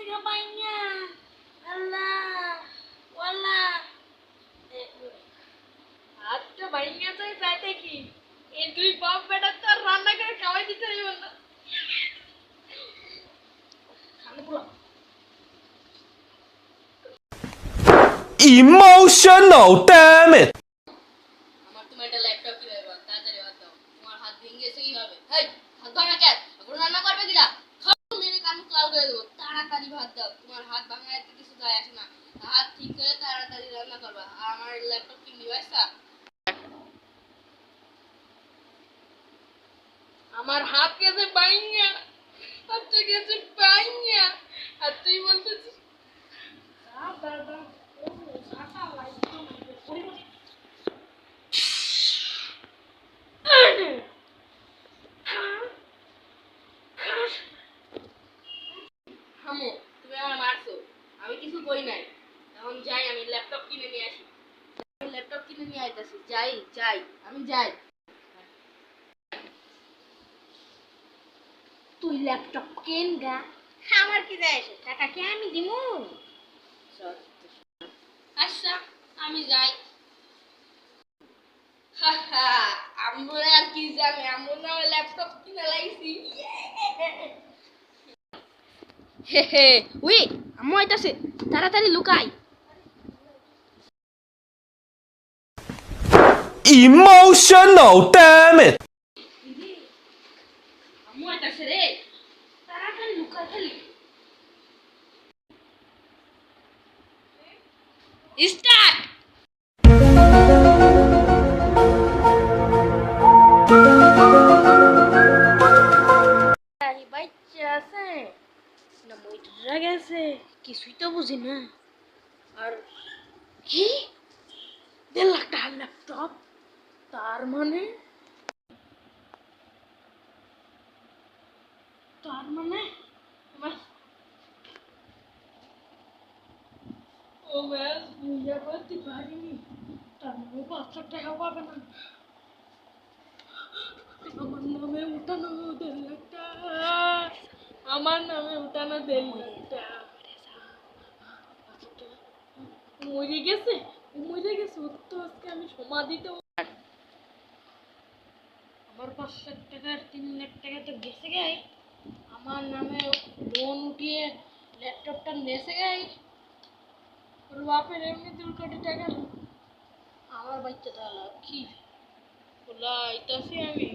gak banyak. Alah, walah. আচ্ছা ভাইয়া তো চাইতে কি এই দুই বাপ বেটা তো রান্না করে খাওয়াই দিতে হইব না Emotional damn it. আমার তুমি একটা ল্যাপটপ কিনে দেবা তাড়াতাড়ি বাদ দাও তোমার হাত ভেঙে গেছে কিভাবে হেই হাত ভাঙা কেন এখন রান্না করবে কিনা খাও মেরে কান লাল করে দেবো তাড়াতাড়ি ভাত দাও তোমার হাত ভাঙা এতে কিছু যায় আসে না হাত ঠিক করে তাড়াতাড়ি রান্না করবা আর আমার ল্যাপটপ কিনবি বাচ্চা আমার হাত গেছে বাইঙ্গা হাতটা গেছে বাইঙ্গা আর তুই বলতেছিস দাদা ও সাটা লাইতো হামো তুমি আমার মারছো আমি কিছু কই নাই এখন যাই আমি ল্যাপটপ কিনে নিয়ে আসি আমি ল্যাপটপ কিনে নিয়ে আইতাছি যাই যাই আমি যাই তুই ল্যাপটপ কেন গা আমার কি যায় আসে টাকা কি আমি দিমু আচ্ছা আমি যাই আমরা আর কি জানি আমরা ল্যাপটপ কিনে লাইছি হে হে উই আম্মু আইতাছে তাড়াতাড়ি লুকাই Emotional damn it. আম্মু আইতাছে রে তাড়াতাড়ি লুকাই খালি স্টার্ট বাচ্চা আছে না মইটা গেছে কিছুই তো বুঝি না আর কি 1.5 লাখ টাকার ল্যাপটপ তার মানে ও ম্যাচ বুঝা করতে পারিনি তার মানে 5 লাখ টাকা পাবে না আমার নামে উঠানো 1.5 লাখ টাকা আমার নামে উঠানো 1.5 লাখ টাকা মরে গেছে ওর তো আজকে আমি সমাধিতে আমার 5 লাখ টাকা আর 3 লাখ টাকা তো গেছে গাই আমার নামে লোন উঠিয়ে ল্যাপটপটা নেছে গাই ওর বাপের এমনি 2 কোটি টাকা আমার বাচ্চা তাহলে কি বলা আইতাছি আমি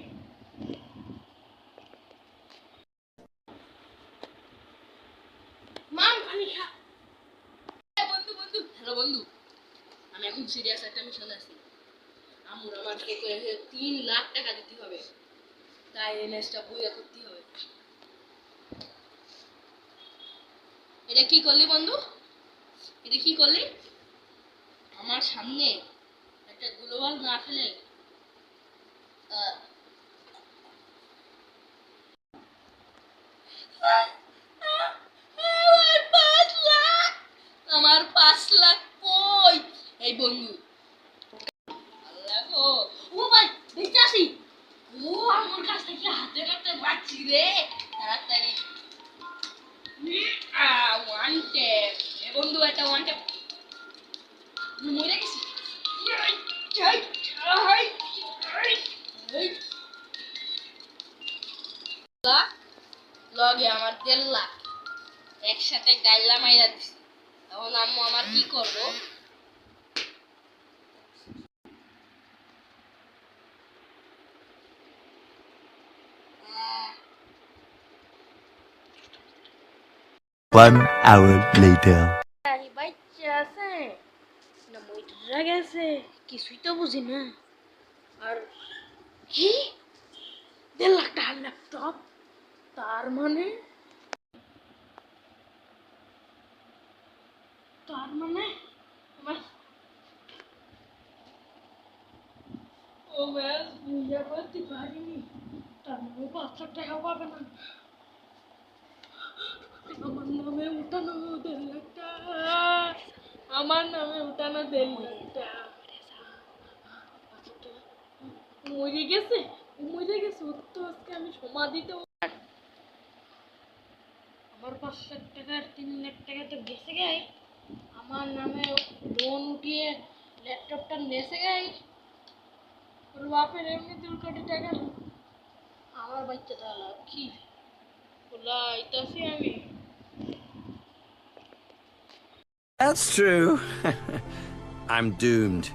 মাম পানি খা বন্ধু হ্যালো বন্ধু আমি এখন সিরিয়াস একটা মিশন আছি আমুর আমাকে 3 লাখ টাকা দিতে হবে তাই এনএসটা বইয়া করতে হবে এটা কি করলি বন্ধু এটা কি করলি আমার সামনে একটা গ্লোবাল না ফেলে আমার 5 লাখ কই এই বন্ধু আল্লাহ গো ও ভাই দেখতে আসি ও আমার কাছ থেকে হাতে হাতে বাঁচি রে তাড়াতাড়ি ওয়ান ট্যাপ এ বন্ধু একটা ওয়ান ট্যাপ মরে গেছি লগে আমার 1.5 লাখ একসাথে গাইলা মাইরা দিছি এখন আম্মু আমার কি করবো 1 hour later. বাচ্চা আছে না মইটা গেছে কিছুই তো বুঝি না আর কি 1.5 লাখ টাকার ল্যাপটপ তার মানে ও ম্যাচ বুঝা করতে পারিনি তার মানে 5 লাখ টাকা পাবে না আমার নামে উঠানো 1.5 লাখ টাকা আমার নামে উঠানো 1.5 লাখ টাকা মরে গেছে ওর তো আজকে আমি সমাধিতে আমার 500 টাকার 3 লাখ টাকা তো গেছে গাই। আমার নামে লোন উঠিয়ে ল্যাপটপটা নেছে গাই। ওর বাপের এমনি 2 কোটি টাকা। আমার বাচ্চাটা কি বলাইতাছি আমি। That's true. I'm doomed.